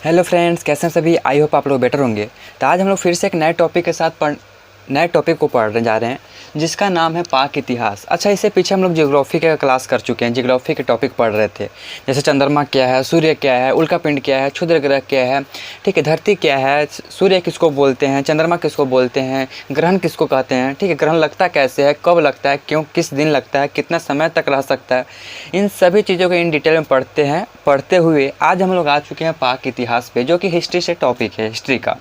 Hello friends, कैसे हैं सभी। आई होप आप लोग बेटर होंगे। तो आज हम लोग फिर से एक नए टॉपिक के साथ नए टॉपिक को पढ़ने जा रहे हैं, जिसका नाम है पाक इतिहास। अच्छा, इससे पीछे हम लोग ज्योग्राफी का क्लास कर चुके हैं, ज्योग्राफी के टॉपिक पढ़ रहे थे। जैसे चंद्रमा क्या है, सूर्य क्या है, उल्कापिंड क्या है, क्षुद्र ग्रह क्या है, ठीक है, धरती क्या है, सूर्य किसको बोलते हैं, चंद्रमा किसको बोलते हैं, ग्रहण किसको कहते हैं, ठीक है, ग्रहण लगता कैसे है, कब लगता है, क्यों, किस दिन लगता है, कितना समय तक रह सकता है, इन सभी चीज़ों को इन डिटेल में पढ़ते हैं। पढ़ते हुए आज हम लोग आ चुके हैं पाक इतिहास पे, जो कि हिस्ट्री से टॉपिक है, हिस्ट्री का।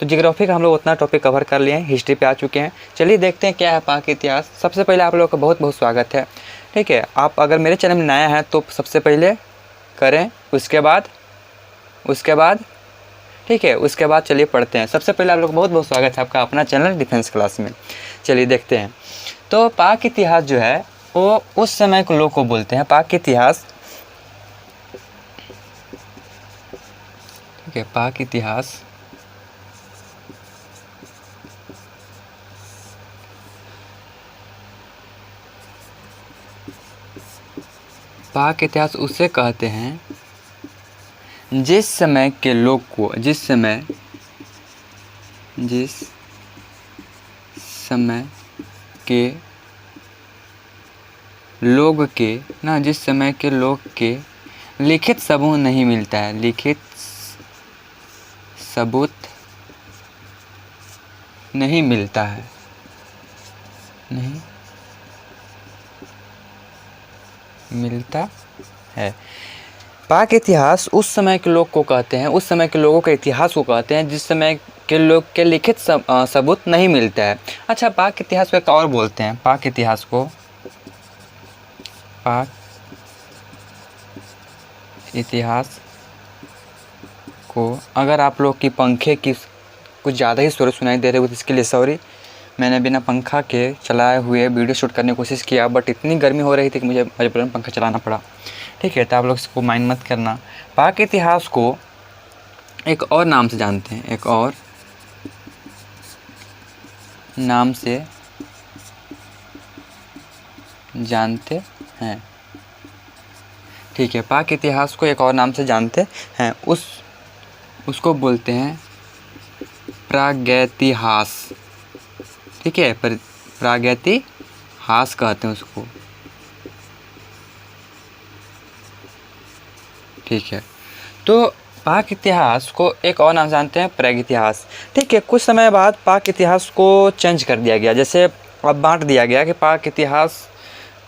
तो ज्योग्राफी का हम लोग उतना टॉपिक कवर कर लिए हैं, हिस्ट्री पे आ चुके हैं। चलिए देखते हैं क्या है पाक इतिहास। सबसे पहले आप लोगों का बहुत बहुत स्वागत है, ठीक है। आप अगर मेरे चैनल में नया है तो सबसे पहले करें, उसके बाद ठीक है, उसके बाद चलिए पढ़ते हैं। सबसे पहले आप लोग का बहुत बहुत स्वागत है आपका अपना चैनल डिफेंस क्लास में। चलिए देखते हैं। तो पाक इतिहास जो है वो उस समय के लोग को बोलते हैं पाक इतिहास, ठीक है। पाक इतिहास उसे कहते हैं जिस समय के लोग को, जिस समय के लोग के ना, जिस समय के लोग के लिखित सबूत नहीं मिलता है, लिखित सबूत नहीं मिलता है, नहीं मिलता है। पाक इतिहास उस समय के लोग को कहते हैं, उस समय के लोगों के इतिहास को कहते हैं जिस समय के लोग के लिखित सबूत नहीं मिलता है। अच्छा, पाक इतिहास को एक और बोलते हैं, पाक इतिहास को अगर आप लोग की पंखे की कुछ ज़्यादा ही शोर सुनाई दे रहे हो तो इसके लिए सॉरी। मैंने बिना पंखा के चलाए हुए वीडियो शूट करने की कोशिश किया, बट इतनी गर्मी हो रही थी कि मुझे मजबूरन पंखा चलाना पड़ा, ठीक है। तो आप लोग इसको माइंड मत करना। पाक इतिहास को एक और नाम से जानते हैं, एक और नाम से जानते हैं, ठीक है। पाक इतिहास को एक और नाम से जानते हैं, उसको बोलते हैं प्रागैतिहास, ठीक है। प्रागैतिहास कहते हैं उसको, ठीक है। तो पाक इतिहास को एक और नाम जानते हैं प्रागैतिहास, ठीक है। कुछ समय बाद पाक इतिहास को चेंज कर दिया गया, जैसे अब बांट दिया गया कि पाक इतिहास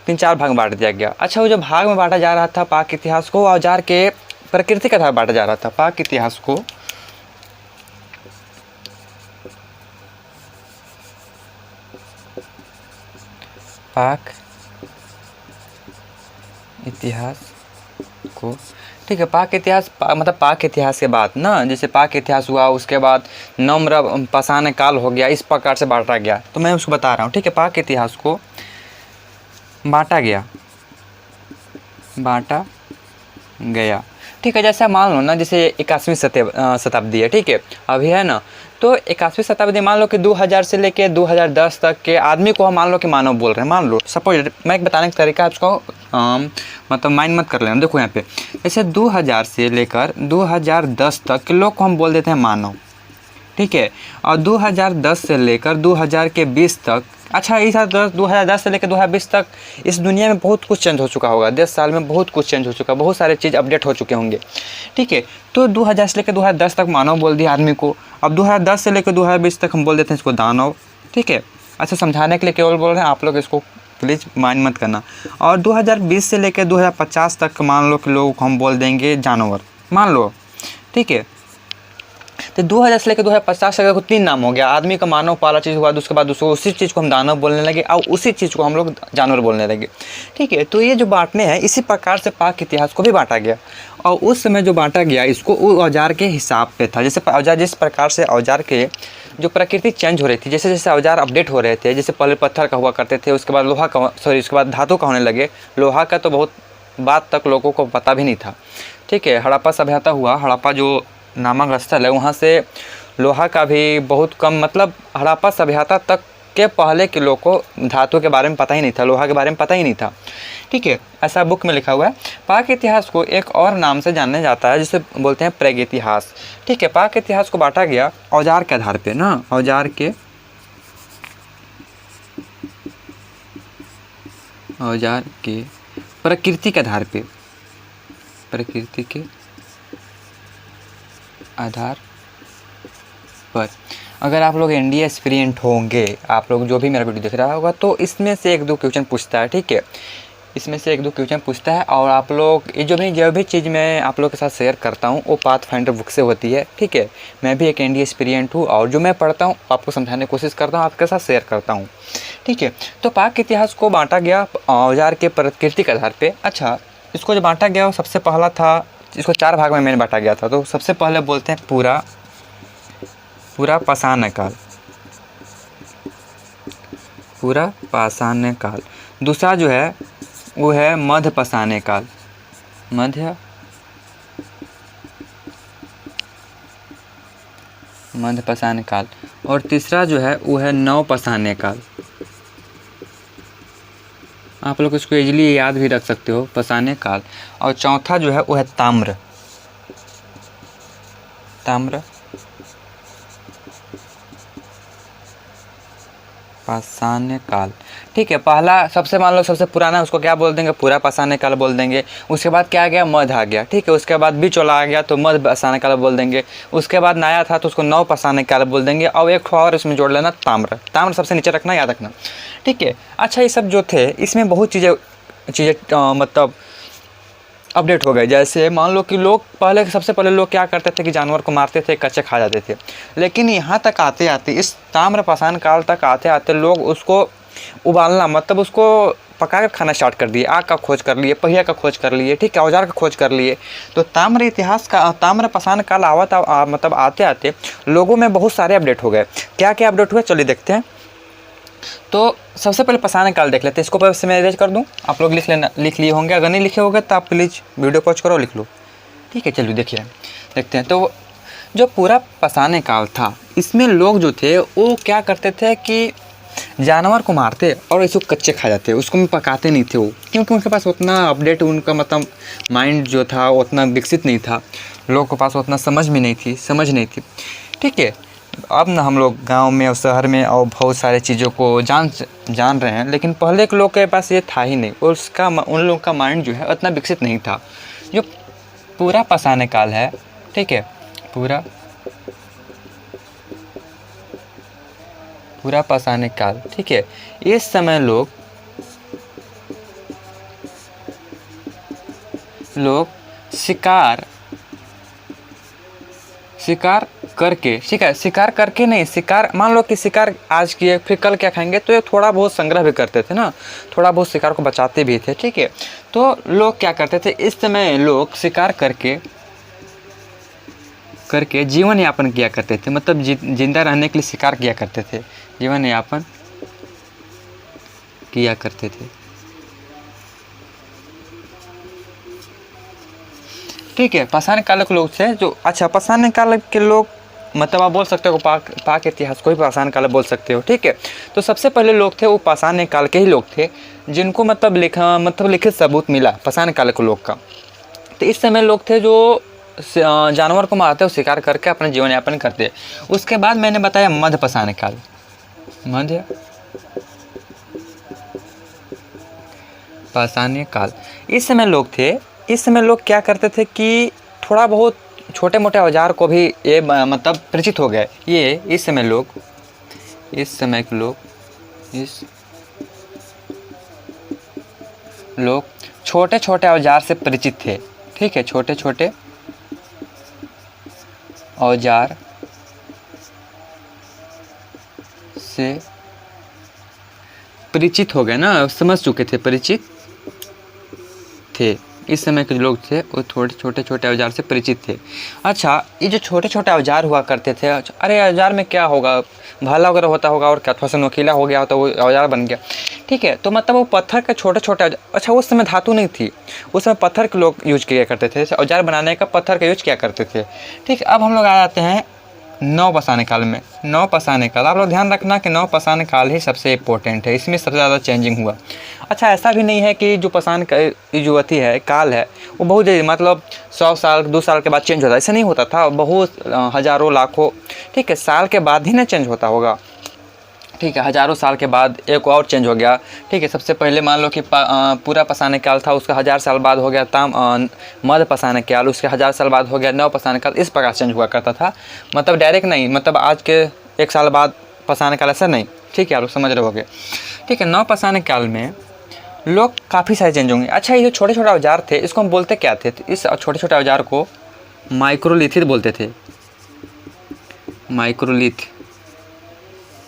3-4 भाग में बांट दिया गया। अच्छा, वो जो भाग में बांटा जा रहा था पाक इतिहास को, औजार के प्रकृति का आधार बांटा जा रहा था। पाक इतिहास को ठीक है। पाक इतिहास मतलब पाक इतिहास के बाद ना, जैसे पाक इतिहास हुआ, उसके बाद नम्र पाषाण काल हो गया, इस प्रकार से बांटा गया। तो मैं उसको बता रहा हूँ, ठीक है। पाक इतिहास को बांटा गया, ठीक है। जैसे मान लो ना, जैसे 21वीं शताब्दी है, ठीक है, अभी है ना। तो 21वीं शताब्दी मान लो कि 2000 से लेके 2010 तक के आदमी को हम मान लो कि मानव बोल रहे हैं। मान लो सपोज, मैं एक बताने का तरीका आपको मतलब माइंड मत कर लेना। देखो यहाँ पे, जैसे 2000 से लेकर 2010 तक के लोग को हम बोल देते हैं मानव, ठीक है। और 2010 से लेकर 2020 तक, अच्छा इस 2010 से लेकर 2020 तक इस दुनिया में बहुत कुछ चेंज हो चुका होगा। 10 साल में बहुत कुछ चेंज हो चुका, बहुत सारे चीज़ अपडेट हो चुके होंगे, ठीक है। तो 2000 से लेकर 2010 तक मानव बोल दिया आदमी को। अब 2010 से लेकर 2020 तक हम बोल देते हैं इसको दानव, ठीक है। अच्छा, समझाने के लिए केवल बोल रहे हैं, आप लोग इसको प्लीज़ माइंड मत करना। और 2020 से लेकर 2050 तक मान लो कि लोग हम बोल देंगे जानवर, मान लो, ठीक है। तो 2000 से लेकर 2050 तक 3 नाम हो गया। आदमी का मानव पहला चीज़ हुआ, उसके बाद उसको उसी चीज़ को हम दानव बोलने लगे, और उसी चीज़ को हम लोग जानवर बोलने लगे, ठीक है। तो ये जो बांटने हैं, इसी प्रकार से पाक इतिहास को भी बांटा गया। और उस समय जो बांटा गया, इसको औजार के हिसाब पे था। जैसे औजार, जिस प्रकार से औजार के जो प्रकृति चेंज हो रही थी, जैसे जैसे औजार अपडेट हो रहे थे, जैसे पहले पत्थर का हुआ करते थे, उसके बाद लोहा का, उसके बाद धातु का होने लगे। लोहा का तो बहुत बात तक लोगों को पता भी नहीं था, ठीक है। हड़प्पा सभ्यता हुआ, हड़प्पा जो नामक स्थल है, वहाँ से लोहा का भी बहुत कम, मतलब हड़प्पा सभ्यता तक उसके पहले के लोग को धातु के बारे में पता ही नहीं था, लोहा के बारे में पता ही नहीं था, ठीक है। ऐसा बुक में लिखा हुआ है। पाक इतिहास को एक और नाम से जाना जाता है जिसे बोलते हैं प्रागैतिहास, ठीक है। पाक इतिहास को बांटा गया औजार के आधार पे ना, औजार के प्रकृति के आधार पे, प्रकृति के आधार पर। अगर आप लोग एनडीए एस्पिरेंट होंगे, आप लोग जो भी मेरा वीडियो देख रहा होगा, तो इसमें से एक दो क्वेश्चन पूछता है, ठीक है। इसमें से एक दो क्वेश्चन पूछता है और आप लोग ये जो भी चीज़ मैं आप लोग के साथ शेयर करता हूँ वो पाथफाइंडर बुक से होती है, ठीक है। मैं भी एक एनडीए एस्पिरेंट हूँ और जो मैं पढ़ता हूँ आपको समझाने की कोशिश करता हूँ, आपके साथ शेयर करता हूँ, ठीक है। तो पाक इतिहास को बांटा गया औजार के प्रकृति के आधार पे। अच्छा, इसको जो बांटा गया वो सबसे पहला था, इसको 4 भाग में मैंने बांटा गया था। तो सबसे पहले बोलते हैं पूरा पाषाण काल, पूरा पाषाण काल। दूसरा जो है वो है मध्य पाषाण काल, मध्य पाषाण काल। और तीसरा जो है वो है नव पाषाण काल। आप लोग इसको इजीली याद भी रख सकते हो, पाषाण काल। और चौथा जो है वो है ताम्र पाषाण काल, ठीक है। पहला सबसे मान लो सबसे पुराना, उसको क्या बोल देंगे, पूरा पाषाण काल बोल देंगे। उसके बाद क्या आ गया, मध्य आ गया, ठीक है। उसके बाद बीच वाला आ गया तो मध्य पाषाण काल बोल देंगे। उसके बाद नया था तो उसको नव पाषाण काल बोल देंगे। और एक और इसमें जोड़ लेना ताम्र सबसे नीचे रखना, याद रखना, ठीक है। अच्छा, ये सब जो थे इसमें बहुत चीज़ें मतलब अपडेट हो गए। जैसे मान लो कि लोग सबसे पहले लोग क्या करते थे कि जानवर को मारते थे, कच्चे खा जाते थे। लेकिन यहाँ तक आते आते, इस ताम्र पाषाण काल तक आते आते लोग उसको उबालना, मतलब उसको पका कर खाना स्टार्ट कर दिए। आग का खोज कर लिए, पहिया का खोज कर लिए, ठीक है, औजार का खोज कर लिए। तो ताम्र पाषाण काल मतलब आते आते लोगों में बहुत सारे अपडेट हो गए। क्या क्या अपडेट हुए, चलिए देखते हैं। तो सबसे पहले पाषाण काल देख लेते हैं। इसको पहले मैं इरेज कर दूं, आप लोग लिख लिए होंगे। अगर नहीं लिखे होंगे तो आप प्लीज़ वीडियो पॉज करो, लिख लो, ठीक है। चलिए देखते हैं। तो जो पूरा पाषाण काल था, इसमें लोग जो थे वो क्या करते थे कि जानवर को मारते और इसको कच्चे खा जाते, उसको में पकाते नहीं थे वो, क्योंकि उनके पास उतना अपडेट, उनका मतलब माइंड जो था उतना विकसित नहीं था, लोगों के पास उतना समझ नहीं थी, ठीक है। अब ना हम लोग गांव में और शहर में और बहुत सारे चीज़ों को जान रहे हैं, लेकिन पहले के लोग के पास ये था ही नहीं, और उन लोगों का माइंड जो है उतना विकसित नहीं था। जो पूरा पाषाण काल है, ठीक है, पूरा पाषाण काल, ठीक है। इस समय लोग शिकार करके नहीं, मान लो कि शिकार आज किए, फिर कल क्या खाएंगे, तो ये थोड़ा बहुत संग्रह भी करते थे ना, थोड़ा बहुत शिकार को बचाते भी थे, ठीक है। तो लोग क्या करते थे, इस समय लोग शिकार करके जीवन यापन किया करते थे, मतलब जिंदा रहने के लिए शिकार किया करते थे, जीवन यापन किया करते थे, ठीक है। पाषाण काल के लोग थे जो, अच्छा, पाषाण काल के लोग मतलब आप बोल सकते हो पाक इतिहास को ही पाषाण काल बोल सकते हो, ठीक है। तो सबसे पहले लोग थे वो पाषाण काल के ही लोग थे, जिनको मतलब लिखित सबूत मिला पाषाण काल के लोग का। तो इस समय लोग थे जो जानवर को मारते और शिकार करके अपना जीवन यापन करते। उसके बाद मैंने बताया मध्य पाषाण काल, मध्य पाषाण काल। इस समय लोग क्या करते थे कि थोड़ा बहुत छोटे मोटे औजार को भी ये मतलब परिचित हो गए। ये इस समय के लोग छोटे छोटे औजार से परिचित थे, ठीक है, छोटे छोटे औजार से परिचित हो गए ना, समझ चुके थे, परिचित थे। इस समय के लोग थे वो छोटे छोटे औजार से परिचित थे। अच्छा, ये जो छोटे छोटे औजार हुआ करते थे, अरे औजार में क्या होगा, भाला वगैरह होता होगा और क्या थोड़ा सा नोकीला हो गया तो वो औजार बन गया, ठीक है। तो मतलब वो पत्थर के छोटे छोटे, अच्छा उस समय धातु नहीं थी, उस समय पत्थर के लोग यूज किया करते थे, औजार बनाने का पत्थर का यूज किया करते थे, ठीक है। अब हम लोग आ जाते हैं नवपाषाण काल में, नवपाषाण काल, आप लोग ध्यान रखना कि नवपाषाण काल ही सबसे इम्पोर्टेंट है, इसमें सबसे ज़्यादा चेंजिंग हुआ। अच्छा, ऐसा भी नहीं है कि जो पाषाण जो अति है काल है वो बहुत मतलब 100 साल 2 साल के बाद चेंज होता है, ऐसा नहीं होता था, बहुत हज़ारों लाखों, ठीक है, साल के बाद ही ना चेंज होता होगा, ठीक है, हज़ारों साल के बाद एक और चेंज हो गया, ठीक है। सबसे पहले मान लो कि पूरा पाषाण काल था, उसका 1000 साल बाद हो गया मध्य पाषाण काल, उसके 1000 साल बाद हो गया नव पाषाण काल, इस प्रकार चेंज हुआ करता था, मतलब डायरेक्ट नहीं, मतलब आज के 1 साल बाद पाषाण काल, ऐसा नहीं, ठीक है, आप लोग समझ रहे होगे, ठीक है। नव पाषाण काल में लोग काफ़ी सारे चेंज होंगे। अच्छा, ये जो छोटे छोटे औजार थे इसको हम बोलते क्या थे? तो इस छोटे छोटे औजार को माइक्रोलिथ बोलते थे, माइक्रोलिथ,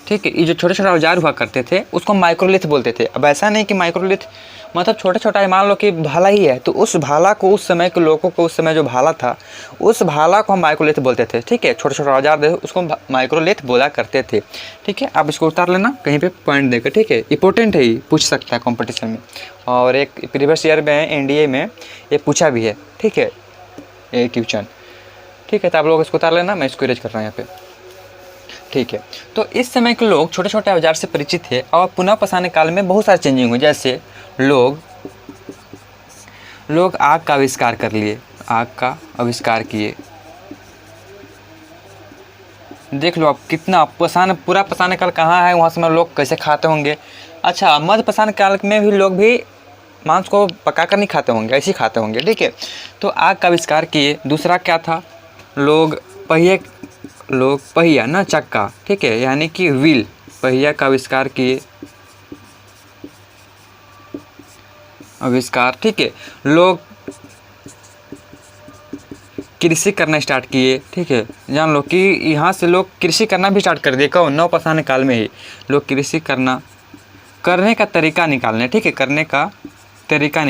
ठीक है। ये जो छोटे छोटे औजार हुआ करते थे उसको माइक्रोलिथ बोलते थे। अब ऐसा नहीं कि माइक्रोलिथ मतलब छोटा छोटा है, मान लो कि भाला ही है, तो उस भाला को उस समय के लोगों को, उस समय जो भाला था उस भाला को हम माइक्रोलिथ बोलते थे, ठीक है। छोटे छोटे औजार थे उसको माइक्रोलिथ बोला करते थे, ठीक है। आप इसको उतार लेना कहीं पे पॉइंट देकर, ठीक है, इंपॉर्टेंट है, ये पूछ सकता है कॉम्पिटिशन में, और एक प्रीवियस ईयर में एनडीए में ये पूछा भी है, ठीक है, ये क्वेश्चन, ठीक है। तो आप लोग इसको उतार लेना, मैं इसको इरेज कर रहा हूँ यहाँ पे, ठीक है। तो इस समय के लोग छोटे छोटे औजार से परिचित थे, और पुनः पाषाण काल में बहुत सारे चेंजिंग हुए, जैसे लोग आग का आविष्कार कर लिए, आग का आविष्कार किए, देख लो आप कितना पूरा पाषाण काल कहाँ है, वहाँ समय लोग कैसे खाते होंगे। अच्छा, मध्य पाषाण काल में भी लोग भी मांस को पका कर नहीं खाते होंगे, ऐसे ही खाते होंगे, ठीक है। तो आग का आविष्कार किए। दूसरा क्या था, लोग पहिया ना चक्का, ठीक है, यानी कि व्हील, पहिया का आविष्कार किए, ठीक है। लोग कृषि करना स्टार्ट किए, ठीक है, जान लो कि यहाँ से लोग कृषि करना भी स्टार्ट कर दिए, कहो नव पाषाण काल में ही लोग कृषि करने का तरीका निकालने, ठीक है, करने का तरीका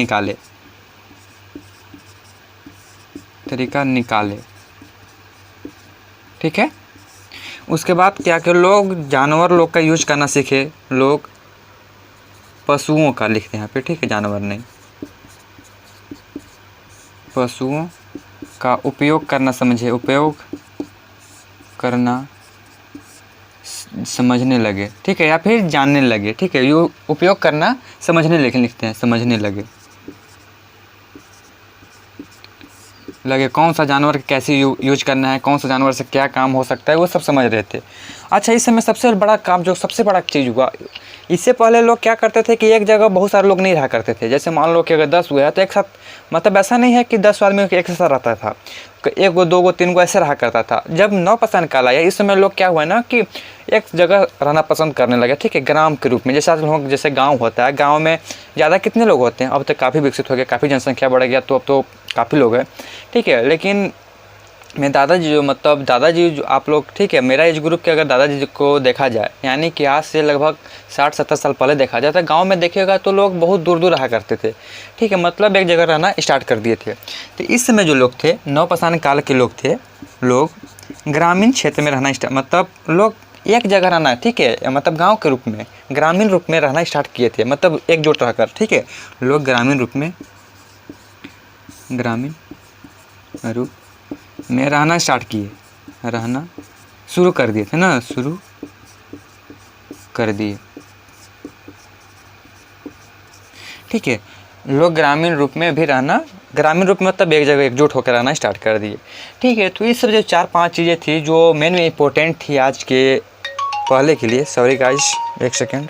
निकाले, ठीक है। उसके बाद क्या कि लोग जानवर लोग का यूज करना सीखे, लोग पशुओं का लिखते हैं यहाँ पे, ठीक है, जानवर नहीं, पशुओं का उपयोग करना समझने लगे, ठीक है, या फिर जानने लगे, ठीक है, ये उपयोग करना समझने लिखते हैं, समझने लगे कौन सा जानवर कैसे यूज करना है, कौन सा जानवर से क्या काम हो सकता है, वो सब समझ रहे थे। अच्छा, इस समय सबसे बड़ा चीज़ हुआ, इससे पहले लोग क्या करते थे कि एक जगह बहुत सारे लोग नहीं रहा करते थे, जैसे मान लो कि अगर 10 हुए हैं तो एक साथ, मतलब ऐसा नहीं है कि 10 आदमी एक साथ रहता था, 1 गो 2 गो 3 गो ऐसे रहा करता था। जब नव पाषाण काल आया, इस समय लोग क्या हुआ ना कि एक जगह रहना पसंद करने लगे, ठीक है, ग्राम के रूप में, जैसे आज लोग जैसे गाँव होता है, गाँव में ज़्यादा कितने लोग होते हैं, अब तक काफ़ी विकसित हो गया, काफ़ी जनसंख्या बढ़ गया, तो अब तो काफ़ी लोग हैं, ठीक है। लेकिन मैं दादाजी जो आप लोग, ठीक है, मेरा एज ग्रुप के अगर दादाजी को देखा जाए, यानी कि आज से लगभग 60-70 साल पहले देखा जाए, तो गाँव में देखिएगा तो लोग बहुत दूर दूर रहा करते थे, ठीक है, मतलब एक जगह रहना स्टार्ट कर दिए थे। तो इस समय जो लोग थे, नव पाषाण काल के लोग थे, लोग ग्रामीण क्षेत्र में रहना मतलब लोग एक जगह रहना, ठीक है, मतलब गाँव के रूप में, ग्रामीण रूप में रहना स्टार्ट किए थे, मतलब एकजुट रहकर, ठीक है, लोग ग्रामीण रूप में रहना स्टार्ट किए, रहना शुरू कर दिए थे ना, शुरू कर दिए, ठीक है। लोग ग्रामीण रूप में भी रहना, ग्रामीण रूप में मतलब एक जगह एकजुट होकर रहना स्टार्ट कर दिए, ठीक है। तो ये सब जो 4-5 चीज़ें थी जो मेन में इम्पोर्टेंट थी आज के पहले के लिए। Sorry guys, 1 second.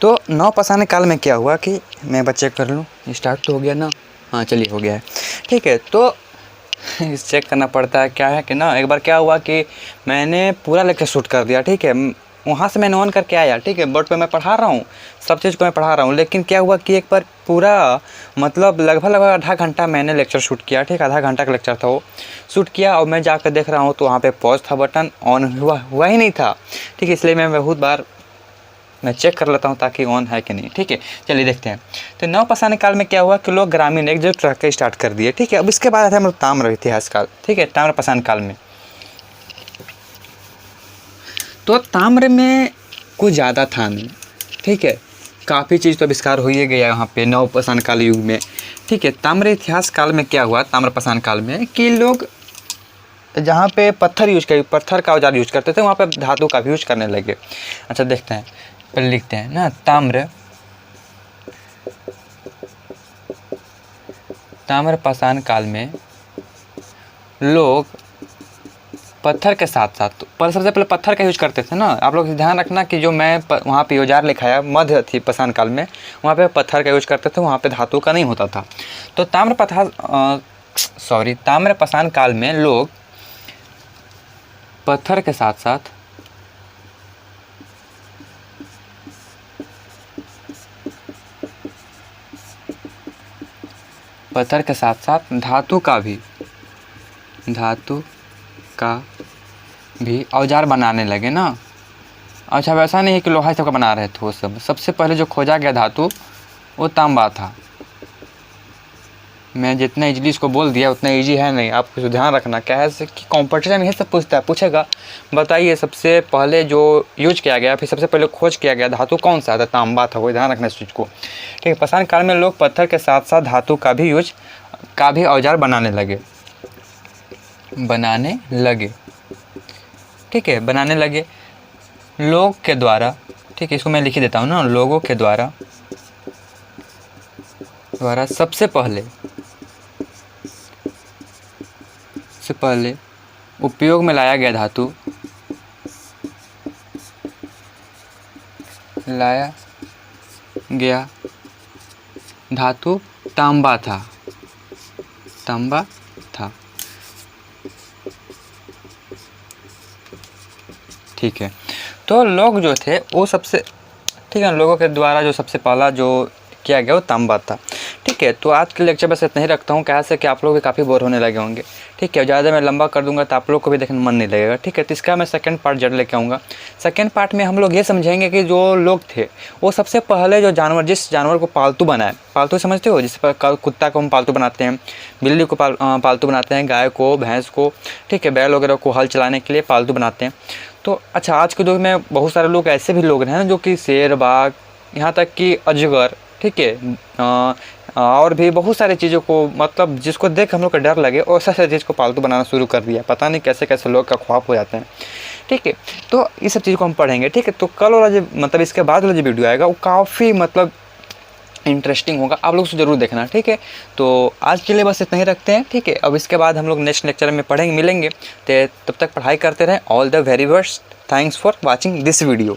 तो नव पाषाण काल में क्या हुआ कि मैं बच्चे कर लूँ, स्टार्ट तो हो गया ना, हाँ चलिए हो गया है, ठीक है। तो चेक करना पड़ता है, क्या है कि ना, एक बार क्या हुआ कि मैंने पूरा लेक्चर शूट कर दिया, ठीक है, वहाँ से मैंने ऑन करके आया, ठीक है, बोर्ड पे मैं पढ़ा रहा हूँ, सब चीज़ को मैं पढ़ा रहा हूँ, लेकिन क्या हुआ कि एक बार पूरा मतलब लगभग आधा घंटा मैंने लेक्चर शूट किया, ठीक है, आधा घंटा का लेक्चर था वो, शूट किया, और मैं जाकर देख रहा हूँ तो वहाँ पे पॉज था, बटन ऑन हुआ ही नहीं था, ठीक है, इसलिए मैं बहुत बार मैं चेक कर लेता हूँ ताकि ऑन है कि नहीं, ठीक है। चलिए देखते हैं। तो नव पाषाण काल में क्या हुआ कि लोग ग्रामीण एकजुट रह कर स्टार्ट कर दिए, ठीक है। अब इसके बाद हम लोग ताम्र इतिहास काल, ठीक है, ताम्र पाषाण काल में। तो ताम्र में कुछ ज़्यादा था नहीं, ठीक है, काफ़ी चीज़ तो आविष्कार हो ही गया यहाँ पे नवपाषाण काल युग में। ठीक है, ताम्र इतिहास काल में क्या हुआ, ताम्रपाषाण काल में कि लोग जहाँ पे पत्थर का औजार यूज करते थे वहाँ पे धातु का भी यूज करने लगे। अच्छा देखते हैं, पहले लिखते हैं ना, ताम्रपाषाण काल में लोग पत्थर के साथ साथ, पर सबसे पहले पत्थर का यूज करते थे ना। आप लोग ध्यान रखना कि जो मैं वहाँ पे औजार लिखाया मध्य थी पाषाण काल में, वहाँ पे पत्थर का यूज करते थे, वहाँ पे धातु का नहीं होता था। तो ताम्रपाषाण काल में लोग पत्थर के साथ साथ धातु का भी औजार बनाने लगे ना। अच्छा वैसा नहीं है कि लोहा सबका बना रहे थे वो सब। सबसे पहले जो खोजा गया धातु वो तांबा था। मैं जितना इजीली इसको बोल दिया उतना इजी है नहीं, आप कुछ ध्यान रखना। क्या है कि कॉम्पिटिशन में ये सब पूछेगा, बताइए सबसे पहले जो यूज किया गया, फिर सबसे पहले खोज किया गया धातु कौन सा था, तांबा था। वो ध्यान रखना इस चीज़ को। ठीक है, पाषाण काल में लोग पत्थर के साथ साथ धातु का भी औजार बनाने लगे। ठीक है, बनाने लगे लोग के द्वारा। ठीक है, इसको मैं लिख ही देता हूँ ना, लोगों के द्वारा सबसे पहले उपयोग में लाया गया धातु तांबा था। ठीक है, तो लोग जो थे वो ठीक है, लोगों के द्वारा जो सबसे पहला जो किया गया वो तांबा था। ठीक है, तो आज के लेक्चर बस इतना ही रखता हूँ। क्या से कि आप लोग भी काफ़ी बोर होने लगे होंगे। ठीक है, ज़्यादा मैं लंबा कर दूंगा तो आप लोग को भी देखने में मन नहीं लगेगा। ठीक है, तो इसका मैं सेकंड पार्ट जरूर लेके आऊँगा। सेकंड पार्ट में हम लोग ये समझेंगे कि जो लोग थे वो सबसे पहले जिस जानवर को पालतू बनाए, पालतू समझते हो, जिस पर कुत्ता को हम पालतू बनाते हैं, बिल्ली को पालतू बनाते हैं, गाय को, भैंस को, ठीक है, बैल वगैरह को हल चलाने के लिए पालतू बनाते हैं। तो अच्छा, आज के दौर में बहुत सारे लोग ऐसे भी लोग हैं जो कि शेर, बाघ, यहाँ तक कि अजगर, ठीक है, और भी बहुत सारी चीज़ों को, मतलब जिसको देख हम लोग का डर लगे और ऐसा चीज़ को पालतू बनाना शुरू कर दिया। पता नहीं कैसे कैसे लोग का ख्वाब हो जाते हैं। ठीक है, तो इस सब चीज़ को हम पढ़ेंगे। ठीक है, तो कल वाला जो मतलब इसके बाद वाला जो वीडियो आएगा वो काफ़ी मतलब इंटरेस्टिंग होगा, आप लोग उसे ज़रूर देखना। ठीक है, तो आज के लिए बस इतना ही रखते हैं। ठीक है, अब इसके बाद हम लोग नेक्स्ट लेक्चर में मिलेंगे। तो तब तक पढ़ाई करते रहें। All the very best, thanks for watching this video.